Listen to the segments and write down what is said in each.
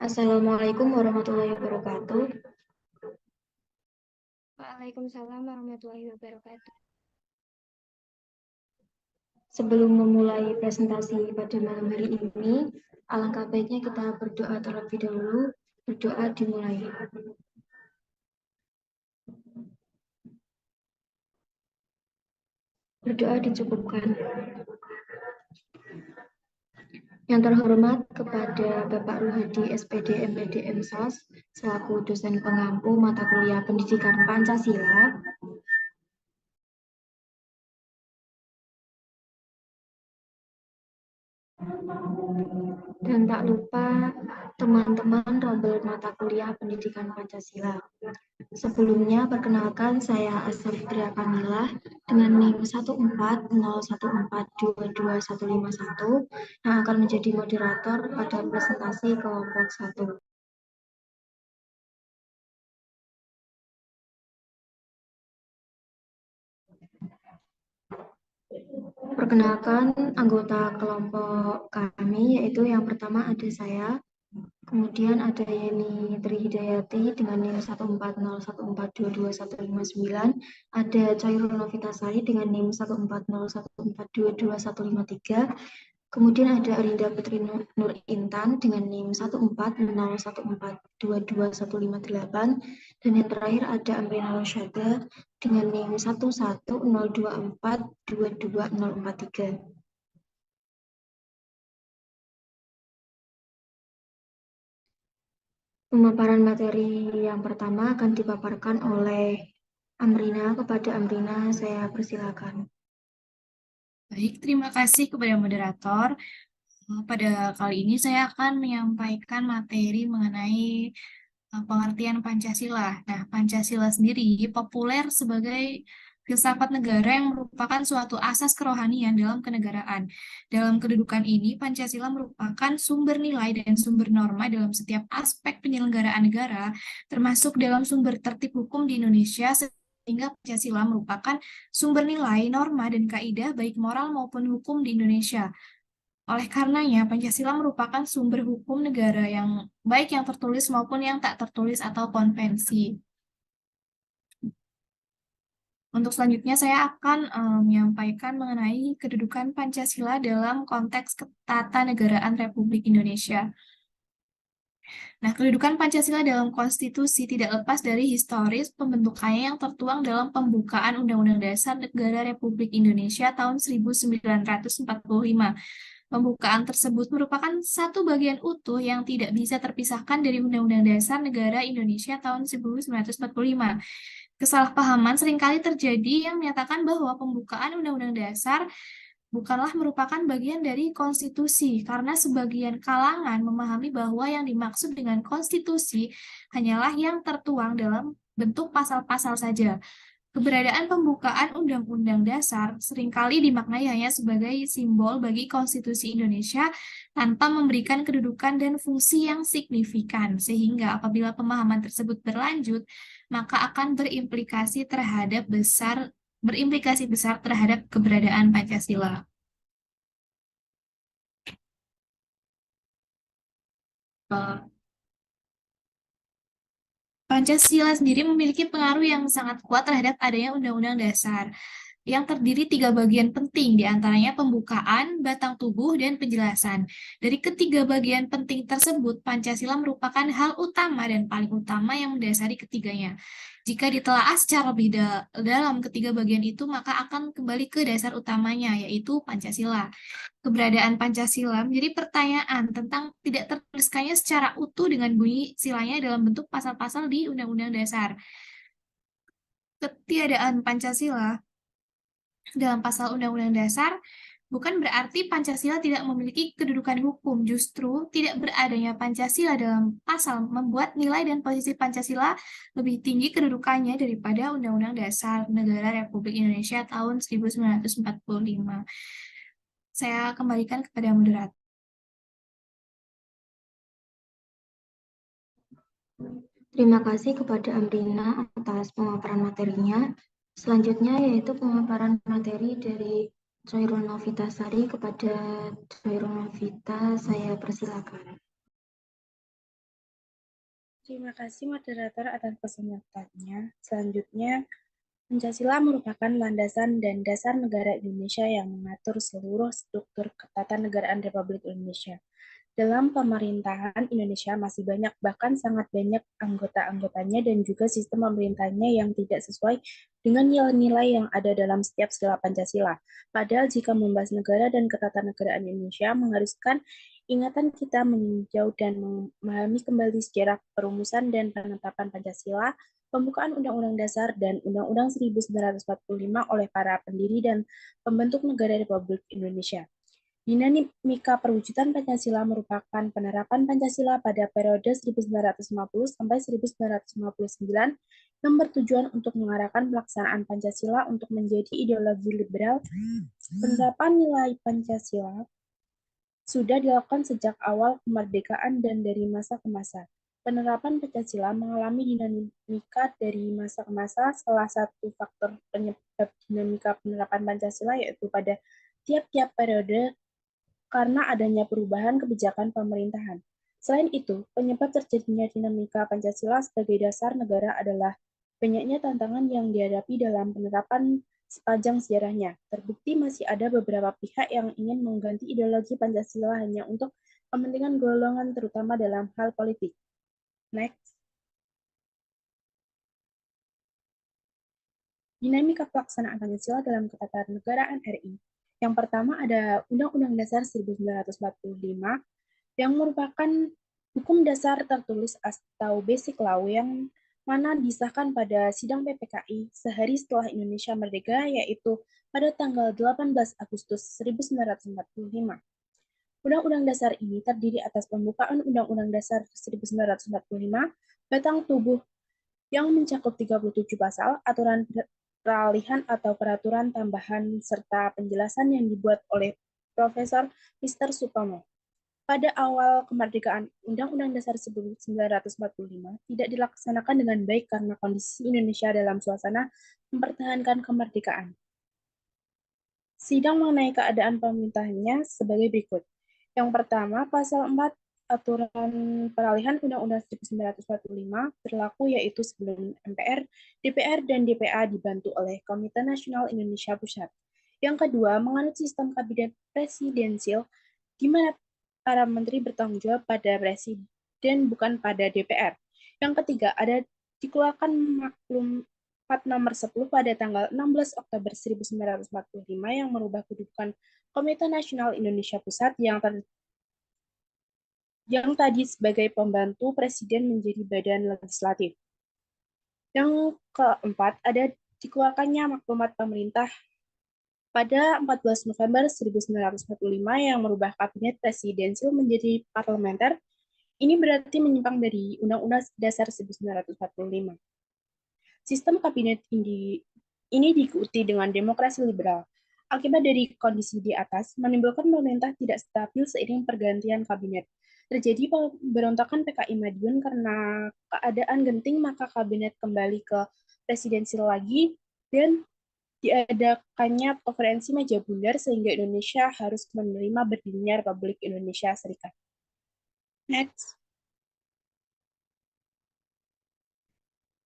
Assalamualaikum warahmatullahi wabarakatuh. Waalaikumsalam warahmatullahi wabarakatuh. Sebelum memulai presentasi pada malam hari ini, alangkah baiknya kita berdoa terlebih dahulu. Berdoa dimulai. Berdoa dicukupkan. Yang terhormat kepada Bapak Ruhadi SPD MPD MSAS selaku dosen pengampu mata kuliah Pendidikan Pancasila. Dan tak lupa teman-teman rombel mata kuliah Pendidikan Pancasila. Sebelumnya, perkenalkan saya Asafitria Kamilah dengan NIM 14014225151 yang akan menjadi moderator pada presentasi kelompok 1. Perkenalkan anggota kelompok kami, yaitu yang pertama ada saya, kemudian ada Yeni Trihidayati dengan NIM 14014225159, ada Chairul Novitasari dengan NIM 14014225153, kemudian ada Arinda Putri Nur Intan dengan NIM 14014225158, dan yang terakhir ada Amrina Rosyada dengan NIM 11024224043. Pemaparan materi yang pertama akan dipaparkan oleh Amrina. Kepada Amrina, saya persilakan. Baik, terima kasih kepada moderator. Pada kali ini saya akan menyampaikan materi mengenai pengertian Pancasila. Nah, Pancasila sendiri populer sebagai filsafat negara yang merupakan suatu asas kerohanian dalam kenegaraan. Dalam kedudukan ini, Pancasila merupakan sumber nilai dan sumber norma dalam setiap aspek penyelenggaraan negara, termasuk dalam sumber tertib hukum di Indonesia, sehingga Pancasila merupakan sumber nilai, norma, dan kaidah baik moral maupun hukum di Indonesia. Oleh karenanya, Pancasila merupakan sumber hukum negara yang baik yang tertulis maupun yang tak tertulis atau konvensi. Untuk selanjutnya, saya akan menyampaikan mengenai kedudukan Pancasila dalam konteks ketatanegaraan Republik Indonesia. Nah, kedudukan Pancasila dalam konstitusi tidak lepas dari historis pembentukannya yang tertuang dalam pembukaan Undang-Undang Dasar Negara Republik Indonesia tahun 1945. Pembukaan tersebut merupakan satu bagian utuh yang tidak bisa terpisahkan dari Undang-Undang Dasar Negara Indonesia tahun 1945. Kesalahpahaman seringkali terjadi yang menyatakan bahwa pembukaan Undang-Undang Dasar bukanlah merupakan bagian dari konstitusi, karena sebagian kalangan memahami bahwa yang dimaksud dengan konstitusi hanyalah yang tertuang dalam bentuk pasal-pasal saja. Keberadaan pembukaan Undang-Undang Dasar seringkali dimaknai hanya sebagai simbol bagi konstitusi Indonesia tanpa memberikan kedudukan dan fungsi yang signifikan, sehingga apabila pemahaman tersebut berlanjut, maka akan berimplikasi besar terhadap keberadaan Pancasila. Pancasila sendiri memiliki pengaruh yang sangat kuat terhadap adanya Undang-Undang Dasar, yang terdiri 3 bagian penting, diantaranya pembukaan, batang tubuh, dan penjelasan. Dari ketiga bagian penting tersebut, Pancasila merupakan hal utama dan paling utama yang mendasari ketiganya. Jika ditelaah secara lebih dalam ketiga bagian itu, maka akan kembali ke dasar utamanya, yaitu Pancasila. Keberadaan Pancasila menjadi pertanyaan tentang tidak tertuliskannya secara utuh dengan bunyi silanya dalam bentuk pasal-pasal di Undang-Undang Dasar. Ketiadaan Pancasila dalam pasal Undang-Undang Dasar bukan berarti Pancasila tidak memiliki kedudukan hukum. Justru tidak beradanya Pancasila dalam pasal membuat nilai dan posisi Pancasila lebih tinggi kedudukannya daripada Undang-Undang Dasar Negara Republik Indonesia tahun 1945. Saya kembalikan kepada moderator. Terima kasih kepada Amrina atas pemaparan materinya. Selanjutnya yaitu pemaparan materi dari Chairul Novitasari. Kepada Chairul Novita, saya persilakan. Terima kasih moderator atas kesempatannya. Selanjutnya, Pancasila merupakan landasan dan dasar negara Indonesia yang mengatur seluruh struktur ketatanegaraan Republik Indonesia. Dalam pemerintahan Indonesia masih banyak, bahkan sangat banyak anggota-anggotanya dan juga sistem pemerintahnya yang tidak sesuai dengan nilai-nilai yang ada dalam setiap sila Pancasila. Padahal jika membahas negara dan ketatanegaraan Indonesia mengharuskan ingatan kita meninjau dan memahami kembali sejarah perumusan dan penetapan Pancasila, pembukaan Undang-Undang Dasar dan Undang-Undang 1945 oleh para pendiri dan pembentuk negara Republik Indonesia. Dinamika perwujudan Pancasila merupakan penerapan Pancasila pada periode 1950 sampai 1959 yang bertujuan untuk mengarahkan pelaksanaan Pancasila untuk menjadi ideologi liberal. Penerapan nilai Pancasila sudah dilakukan sejak awal kemerdekaan dan dari masa ke masa. Penerapan Pancasila mengalami dinamika dari masa ke masa. Salah satu faktor penyebab dinamika penerapan Pancasila yaitu pada tiap-tiap periode karena adanya perubahan kebijakan pemerintahan. Selain itu, penyebab terjadinya dinamika Pancasila sebagai dasar negara adalah banyaknya tantangan yang dihadapi dalam penerapan sepanjang sejarahnya. Terbukti masih ada beberapa pihak yang ingin mengganti ideologi Pancasila hanya untuk kepentingan golongan terutama dalam hal politik. Next. Dinamika pelaksanaan Pancasila dalam ketatanegaraan RI. Yang pertama ada Undang-Undang Dasar 1945 yang merupakan hukum dasar tertulis atau basic law yang mana disahkan pada sidang PPKI sehari setelah Indonesia merdeka, yaitu pada tanggal 18 Agustus 1945. Undang-Undang Dasar ini terdiri atas pembukaan Undang-Undang Dasar 1945, batang tubuh yang mencakup 37 pasal, aturan peralihan atau peraturan tambahan, serta penjelasan yang dibuat oleh Profesor Mr. Sutomo. Pada awal kemerdekaan, Undang-Undang Dasar 1945 tidak dilaksanakan dengan baik karena kondisi Indonesia dalam suasana mempertahankan kemerdekaan. Sidang mengenai keadaan pemerintahannya sebagai berikut. Yang pertama, pasal 4 aturan peralihan Undang-Undang 1945 berlaku, yaitu sebelum MPR, DPR, dan DPA dibantu oleh Komite Nasional Indonesia Pusat. Yang kedua, menganut sistem kabinet presidensil, di mana para menteri bertanggung jawab pada presiden bukan pada DPR. Yang ketiga, ada dikeluarkan maklum 4 nomor 10 pada tanggal 16 Oktober 1945 yang merubah kedudukan Komite Nasional Indonesia Pusat yang tadi sebagai pembantu presiden menjadi badan legislatif. Yang keempat, ada dikeluarkannya maklumat pemerintah pada 14 November 1945 yang merubah kabinet presidensil menjadi parlementer. Ini berarti menyimpang dari Undang-Undang Dasar 1945. Sistem kabinet ini diikuti dengan demokrasi liberal. Akibat dari kondisi di atas, menimbulkan pemerintah tidak stabil seiring pergantian kabinet. Terjadi pemberontakan PKI Madiun karena keadaan genting, maka kabinet kembali ke presidensil lagi, dan diadakannya konferensi meja bundar sehingga Indonesia harus menerima berdirinya Republik Indonesia Serikat. Next.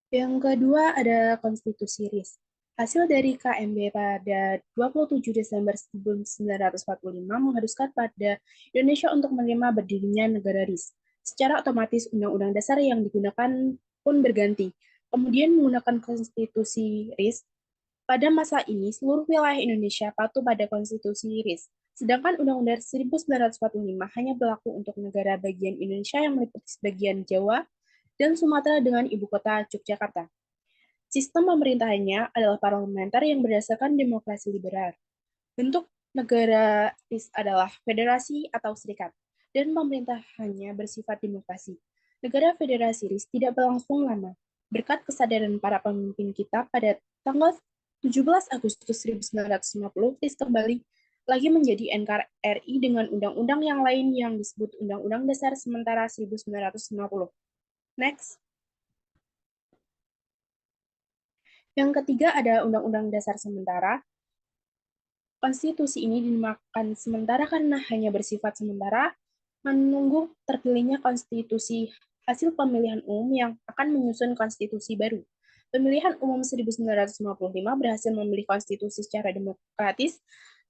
Yang kedua ada konstitusi RIS. Hasil dari KMB pada 27 Desember 1945 mengharuskan pada Indonesia untuk menerima berdirinya negara RIS. Secara otomatis Undang-Undang Dasar yang digunakan pun berganti. Kemudian menggunakan konstitusi RIS. Pada masa ini, seluruh wilayah Indonesia patuh pada konstitusi RIS. Sedangkan Undang-Undang 1945 hanya berlaku untuk negara bagian Indonesia yang meliputi sebagian Jawa dan Sumatera dengan ibu kota Yogyakarta. Sistem pemerintahannya adalah parlementer yang berdasarkan demokrasi liberal. Bentuk negara RIS adalah federasi atau serikat, dan pemerintahannya bersifat demokrasi. Negara federasi RIS tidak berlangsung lama. Berkat kesadaran para pemimpin kita, pada tanggal 17 Agustus 1950, RIS kembali lagi menjadi NKRI dengan undang-undang yang lain yang disebut Undang-Undang Dasar Sementara 1950. Next. Yang ketiga ada Undang-Undang Dasar Sementara. Konstitusi ini dinamakan sementara karena hanya bersifat sementara, menunggu terpilihnya konstitusi hasil pemilihan umum yang akan menyusun konstitusi baru. Pemilihan umum 1955 berhasil memilih konstitusi secara demokratis,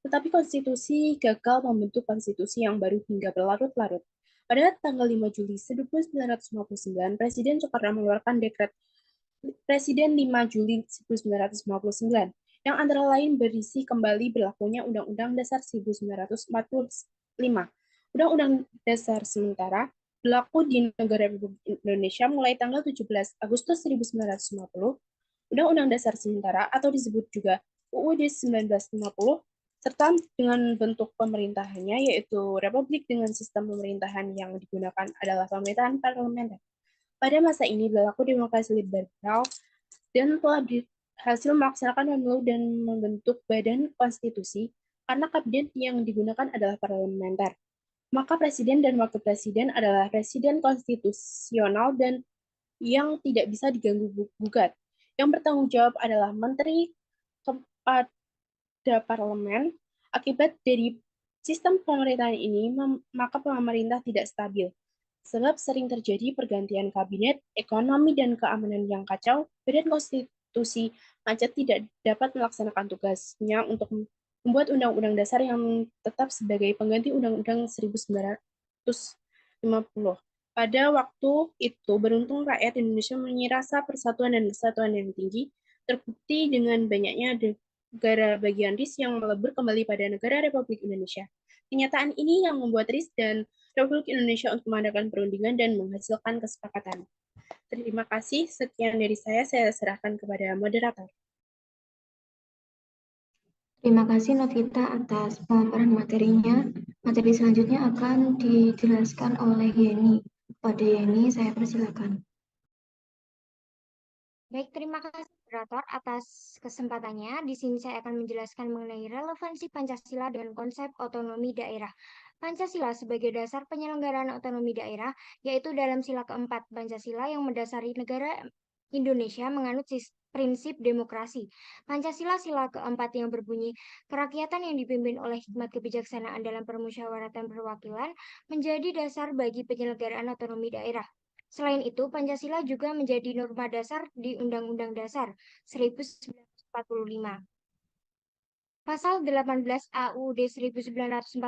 tetapi konstitusi gagal membentuk konstitusi yang baru hingga berlarut-larut. Pada tanggal 5 Juli 1959, Presiden Soekarno mengeluarkan dekret Presiden 5 Juli 1959 yang antara lain berisi kembali berlakunya Undang-Undang Dasar 1945. Undang-Undang Dasar sementara berlaku di negara Republik Indonesia mulai tanggal 17 Agustus 1950, Undang-Undang Dasar sementara atau disebut juga UUD 1950, serta dengan bentuk pemerintahannya yaitu Republik dengan sistem pemerintahan yang digunakan adalah pemerintahan parlementer. Pada masa ini berlaku demokrasi liberal dan telah berhasil melaksanakan pemilu dan membentuk badan konstitusi karena kabinet yang digunakan adalah parlementer. Maka presiden dan wakil presiden adalah presiden konstitusional dan yang tidak bisa diganggu gugat. Yang bertanggung jawab adalah menteri kepada parlemen. Akibat dari sistem pemerintahan ini, maka pemerintah tidak stabil. Sebab sering terjadi pergantian kabinet, ekonomi dan keamanan yang kacau, badan konstitusi macet tidak dapat melaksanakan tugasnya untuk membuat undang-undang dasar yang tetap sebagai pengganti Undang-Undang 1950. Pada waktu itu, beruntung rakyat Indonesia mempunyai rasa persatuan dan kesatuan yang tinggi, terbukti dengan banyaknya negara bagian RIS yang melebur kembali pada negara Republik Indonesia. Kenyataan ini yang membuat RIS dan Republik Indonesia untuk mengadakan perundingan dan menghasilkan kesepakatan. Terima kasih. Sekian dari saya serahkan kepada moderator. Terima kasih Novita atas pemaparan materinya. Materi selanjutnya akan dijelaskan oleh Yeni. Pada Yeni, saya persilakan. Baik, terima kasih moderator atas kesempatannya. Di sini saya akan menjelaskan mengenai relevansi Pancasila dengan konsep otonomi daerah. Pancasila sebagai dasar penyelenggaraan otonomi daerah, yaitu dalam sila keempat Pancasila yang mendasari negara Indonesia menganut prinsip demokrasi. Pancasila sila keempat yang berbunyi, kerakyatan yang dipimpin oleh hikmat kebijaksanaan dalam permusyawaratan perwakilan menjadi dasar bagi penyelenggaraan otonomi daerah. Selain itu, Pancasila juga menjadi norma dasar di Undang-Undang Dasar 1945. Pasal 18 AUUD 1945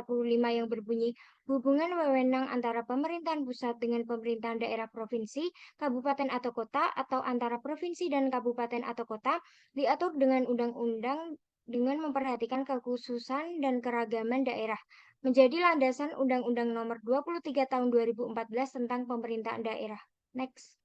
yang berbunyi, hubungan wewenang antara pemerintahan pusat dengan pemerintahan daerah provinsi, kabupaten atau kota, atau antara provinsi dan kabupaten atau kota, diatur dengan undang-undang dengan memperhatikan kekhususan dan keragaman daerah, menjadi landasan Undang-Undang Nomor 23 Tahun 2014 tentang Pemerintahan Daerah. Next.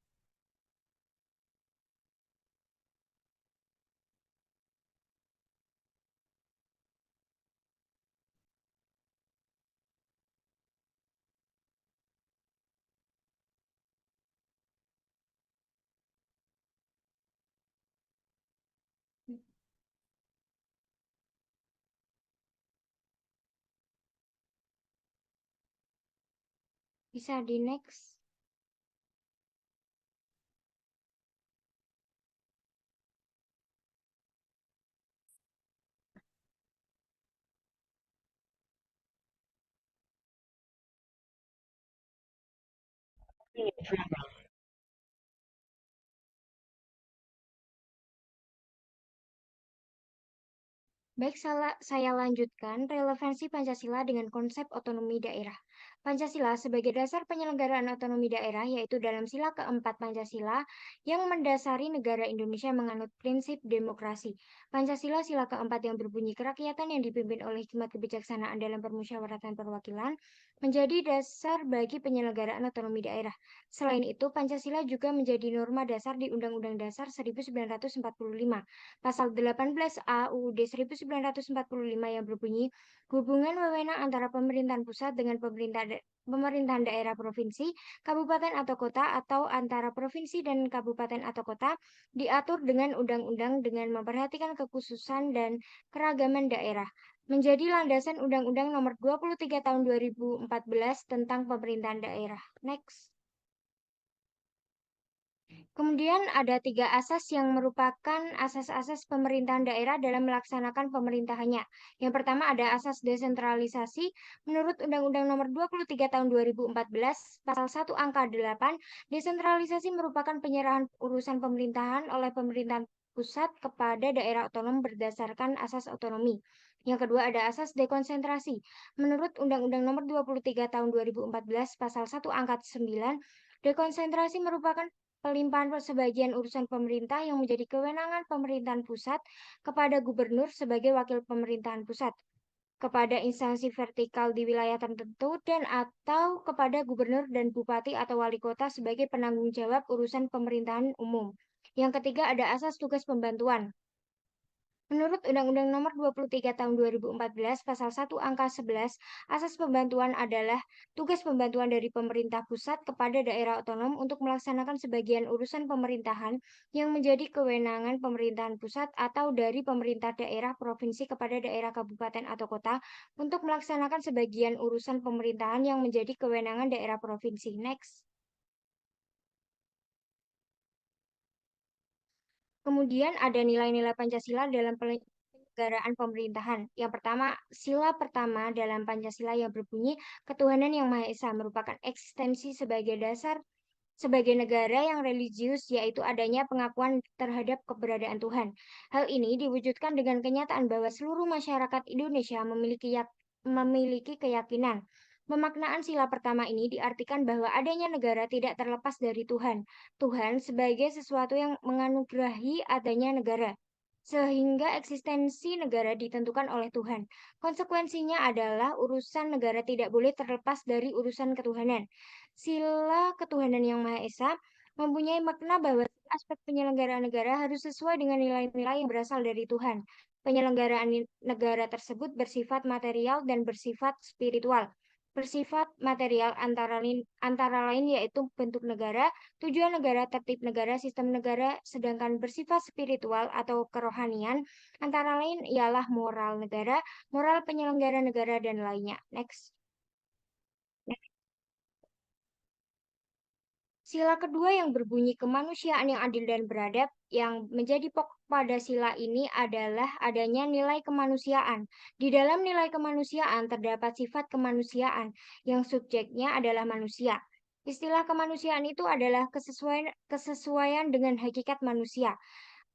Bisa di next. Baik, saya lanjutkan relevansi Pancasila dengan konsep otonomi daerah. Pancasila sebagai dasar penyelenggaraan otonomi daerah, yaitu dalam sila keempat Pancasila yang mendasari negara Indonesia menganut prinsip demokrasi. Pancasila sila keempat yang berbunyi kerakyatan yang dipimpin oleh hikmat kebijaksanaan dalam permusyawaratan perwakilan menjadi dasar bagi penyelenggaraan otonomi daerah. Selain itu, Pancasila juga menjadi norma dasar di Undang-Undang Dasar 1945. Pasal 18A UUD 1945 yang berbunyi, hubungan wewenang antara pemerintahan pusat dengan pemerintahan daerah provinsi, kabupaten atau kota, atau antara provinsi dan kabupaten atau kota, diatur dengan undang-undang dengan memperhatikan kekhususan dan keragaman daerah, menjadi landasan Undang-Undang Nomor 23 Tahun 2014 tentang Pemerintahan Daerah. Next. Kemudian ada 3 asas yang merupakan asas-asas pemerintahan daerah dalam melaksanakan pemerintahannya. Yang pertama ada asas desentralisasi. Menurut Undang-Undang Nomor 23 Tahun 2014, Pasal 1 Angka 8, desentralisasi merupakan penyerahan urusan pemerintahan oleh pemerintahan pusat kepada daerah otonom berdasarkan asas otonomi. Yang kedua ada asas dekonsentrasi. Menurut Undang-Undang Nomor 23 Tahun 2014, Pasal 1 Angka 9, dekonsentrasi merupakan pelimpahan sebagian urusan pemerintah yang menjadi kewenangan pemerintahan pusat kepada gubernur sebagai wakil pemerintahan pusat, kepada instansi vertikal di wilayah tertentu, dan atau kepada gubernur dan bupati atau wali kota sebagai penanggung jawab urusan pemerintahan umum. Yang ketiga ada asas tugas pembantuan. Menurut Undang-Undang Nomor 23 Tahun 2014 Pasal 1 Angka 11, asas pembantuan adalah tugas pembantuan dari pemerintah pusat kepada daerah otonom untuk melaksanakan sebagian urusan pemerintahan yang menjadi kewenangan pemerintahan pusat atau dari pemerintah daerah provinsi kepada daerah kabupaten atau kota untuk melaksanakan sebagian urusan pemerintahan yang menjadi kewenangan daerah provinsi. Next. Kemudian ada nilai-nilai Pancasila dalam penyelenggaraan pemerintahan. Yang pertama, sila pertama dalam Pancasila yang berbunyi, ketuhanan yang Maha Esa merupakan eksistensi sebagai dasar sebagai negara yang religius, yaitu adanya pengakuan terhadap keberadaan Tuhan. Hal ini diwujudkan dengan kenyataan bahwa seluruh masyarakat Indonesia memiliki keyakinan. Pemaknaan sila pertama ini diartikan bahwa adanya negara tidak terlepas dari Tuhan. Tuhan sebagai sesuatu yang menganugerahi adanya negara, sehingga eksistensi negara ditentukan oleh Tuhan. Konsekuensinya adalah urusan negara tidak boleh terlepas dari urusan ketuhanan. Sila ketuhanan yang Maha Esa mempunyai makna bahwa aspek penyelenggaraan negara harus sesuai dengan nilai-nilai yang berasal dari Tuhan. Penyelenggaraan negara tersebut bersifat material dan bersifat spiritual. Bersifat material antara lain yaitu bentuk negara, tujuan negara, tertib negara, sistem negara, sedangkan bersifat spiritual atau kerohanian antara lain ialah moral negara, moral penyelenggara negara, dan lainnya. Next. Sila kedua yang berbunyi kemanusiaan yang adil dan beradab, yang menjadi pokok pada sila ini adalah adanya nilai kemanusiaan. Di dalam nilai kemanusiaan terdapat sifat kemanusiaan, yang subjeknya adalah manusia. Istilah kemanusiaan itu adalah kesesuaian dengan hakikat manusia.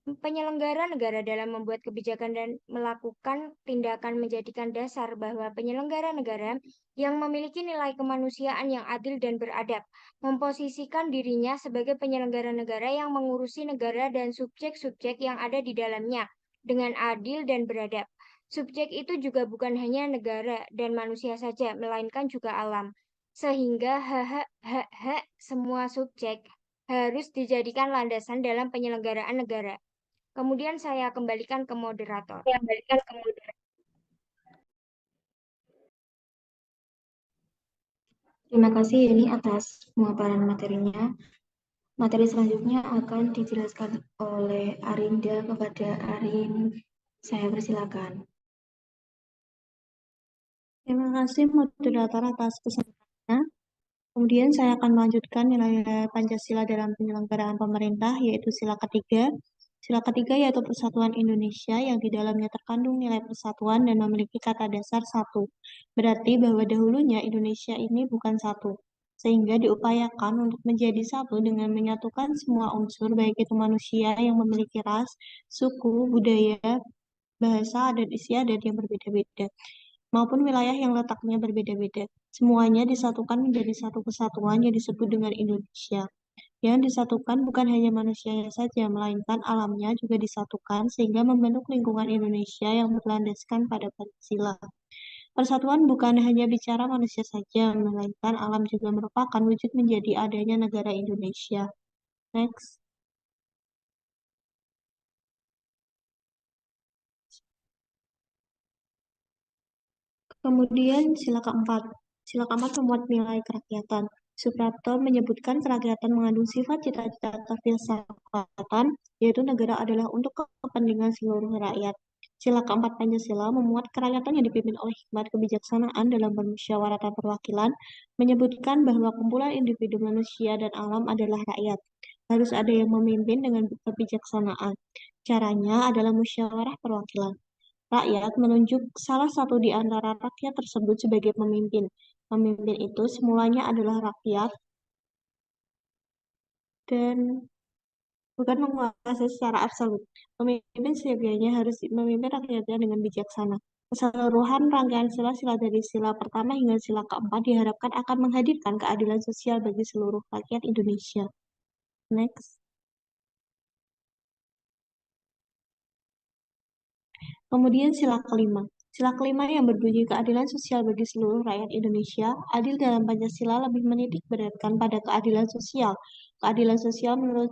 Penyelenggara negara dalam membuat kebijakan dan melakukan tindakan menjadikan dasar bahwa penyelenggara negara yang memiliki nilai kemanusiaan yang adil dan beradab, memposisikan dirinya sebagai penyelenggara negara yang mengurusi negara dan subjek-subjek yang ada di dalamnya dengan adil dan beradab. Subjek itu juga bukan hanya negara dan manusia saja, melainkan juga alam. Sehingga hak-hak semua subjek harus dijadikan landasan dalam penyelenggaraan negara. Kemudian saya kembalikan ke moderator. Terima kasih Yeni atas pemaparan materinya. Materi selanjutnya akan dijelaskan oleh Arinda kepada Arin. Saya persilakan. Terima kasih moderator atas kesempatannya. Kemudian saya akan melanjutkan nilai Pancasila dalam penyelenggaraan pemerintah, yaitu sila ketiga. Sila ketiga yaitu Persatuan Indonesia, yang di dalamnya terkandung nilai persatuan dan memiliki kata dasar satu. Berarti bahwa dahulunya Indonesia ini bukan satu, sehingga diupayakan untuk menjadi satu dengan menyatukan semua unsur, baik itu manusia yang memiliki ras, suku, budaya, bahasa, adat istiadat yang berbeda-beda, maupun wilayah yang letaknya berbeda-beda. Semuanya disatukan menjadi satu kesatuan yang disebut dengan Indonesia. Yang disatukan bukan hanya manusianya saja, melainkan alamnya juga disatukan sehingga membentuk lingkungan Indonesia yang berlandaskan pada Pancasila. Persatuan bukan hanya bicara manusia saja, melainkan alam juga merupakan wujud menjadi adanya negara Indonesia. Next. Kemudian sila keempat. Sila keempat memuat nilai kerakyatan. Suprapto menyebutkan kerakyatan mengandung sifat cita-cita atau filsafatan, yaitu negara adalah untuk kepentingan seluruh rakyat. Sila keempat Pancasila memuat kerakyatan yang dipimpin oleh hikmat kebijaksanaan dalam permusyawaratan perwakilan, menyebutkan bahwa kumpulan individu manusia dan alam adalah rakyat. Harus ada yang memimpin dengan kebijaksanaan. Caranya adalah musyawarah perwakilan. Rakyat menunjuk salah satu di antara rakyat tersebut sebagai pemimpin. Pemimpin itu semulanya adalah rakyat dan bukan menguasai secara absolut. Pemimpin sejatinya harus memimpin rakyatnya dengan bijaksana. Keseluruhan rangkaian sila-sila dari sila pertama hingga sila keempat diharapkan akan menghadirkan keadilan sosial bagi seluruh rakyat Indonesia. Next. Kemudian sila kelima. Sila kelima yang berbunyi keadilan sosial bagi seluruh rakyat Indonesia, adil dalam Pancasila lebih menitik beratkan pada keadilan sosial. Keadilan sosial menurut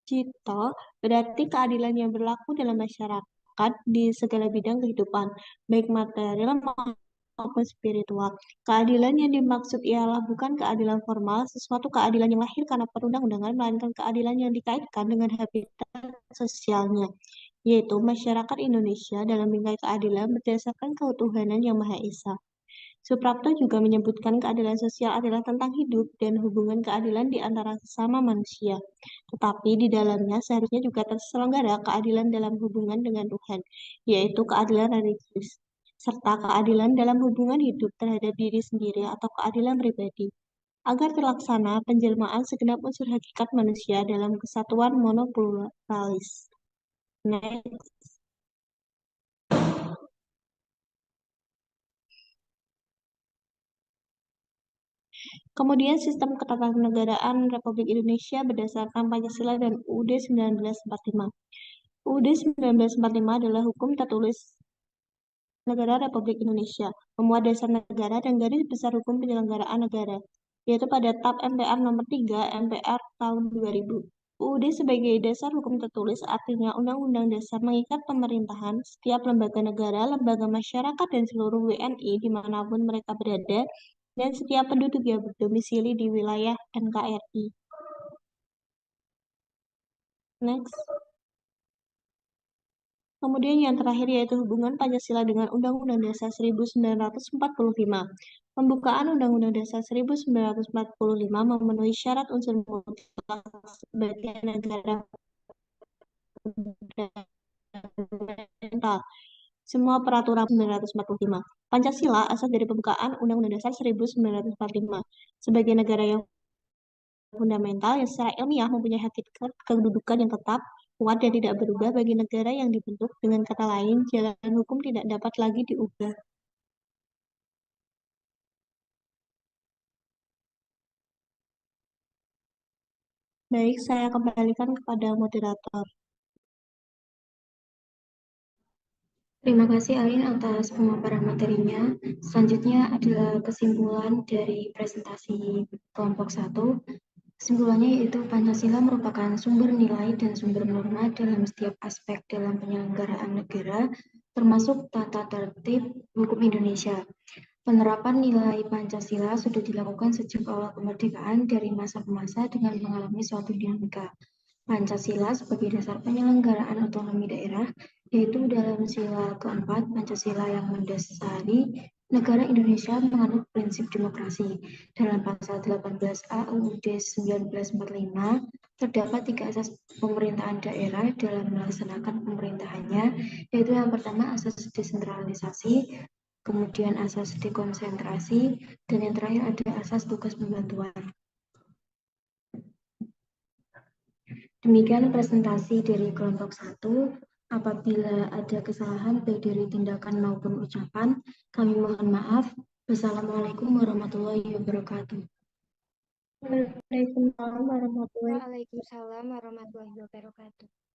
Cito berarti keadilan yang berlaku dalam masyarakat di segala bidang kehidupan, baik material maupun spiritual. Keadilan yang dimaksud ialah bukan keadilan formal, sesuatu keadilan yang lahir karena perundang-undangan, melainkan keadilan yang dikaitkan dengan habitat sosialnya, yaitu masyarakat Indonesia dalam bingkai keadilan berdasarkan keutuhanan Yang Maha Esa. Suprapto juga menyebutkan keadilan sosial adalah tentang hidup dan hubungan keadilan di antara sesama manusia. Tetapi di dalamnya seharusnya juga terselenggara keadilan dalam hubungan dengan Tuhan, yaitu keadilan religius, serta keadilan dalam hubungan hidup terhadap diri sendiri atau keadilan pribadi. Agar terlaksana penjelmaan segenap unsur hakikat manusia dalam kesatuan monopluralis. Next. Kemudian sistem ketatanegaraan Republik Indonesia berdasarkan Pancasila dan UUD 1945. UUD 1945 adalah hukum tertulis negara Republik Indonesia, memuat dasar negara dan garis besar hukum penyelenggaraan negara, yaitu pada TAP MPR nomor 3 MPR tahun 2000. UUD sebagai dasar hukum tertulis artinya Undang-Undang Dasar mengikat pemerintahan, setiap lembaga negara, lembaga masyarakat, dan seluruh WNI dimanapun mereka berada, dan setiap penduduk yang berdomisili di wilayah NKRI. Next. Kemudian yang terakhir yaitu hubungan Pancasila dengan Undang-Undang Dasar 1945. Pembukaan Undang-Undang Dasar 1945 memenuhi syarat unsur mutlak sebagai negara fundamental. Semua peraturan 1945. Pancasila asal dari pembukaan Undang-Undang Dasar 1945 sebagai negara yang fundamental yang secara ilmiah mempunyai hakikat kedudukan yang tetap, kuat dan tidak berubah bagi negara yang dibentuk. Dengan kata lain, jalan hukum tidak dapat lagi diubah. Baik, saya kembalikan kepada moderator. Terima kasih Ain atas pemaparan materinya. Selanjutnya adalah kesimpulan dari presentasi kelompok 1. Kesimpulannya yaitu Pancasila merupakan sumber nilai dan sumber norma dalam setiap aspek dalam penyelenggaraan negara, termasuk tata tertib hukum Indonesia. Penerapan nilai Pancasila sudah dilakukan sejak awal kemerdekaan dari masa ke masa dengan mengalami suatu dinamika. Pancasila sebagai dasar penyelenggaraan otonomi daerah, yaitu dalam sila keempat Pancasila yang mendasari negara Indonesia menganut prinsip demokrasi. Dalam pasal 18A UUD 1945 terdapat 3 asas pemerintahan daerah dalam melaksanakan pemerintahannya, yaitu yang pertama asas desentralisasi, kemudian asas dekonsentrasi, dan yang terakhir ada asas tugas pembantuan. Demikian presentasi dari kelompok 1. Apabila ada kesalahan baik dari tindakan maupun ucapan, kami mohon maaf. Wassalamualaikum warahmatullahi wabarakatuh. Waalaikumsalam warahmatullahi Waalaikumsalam warahmatullahi wabarakatuh.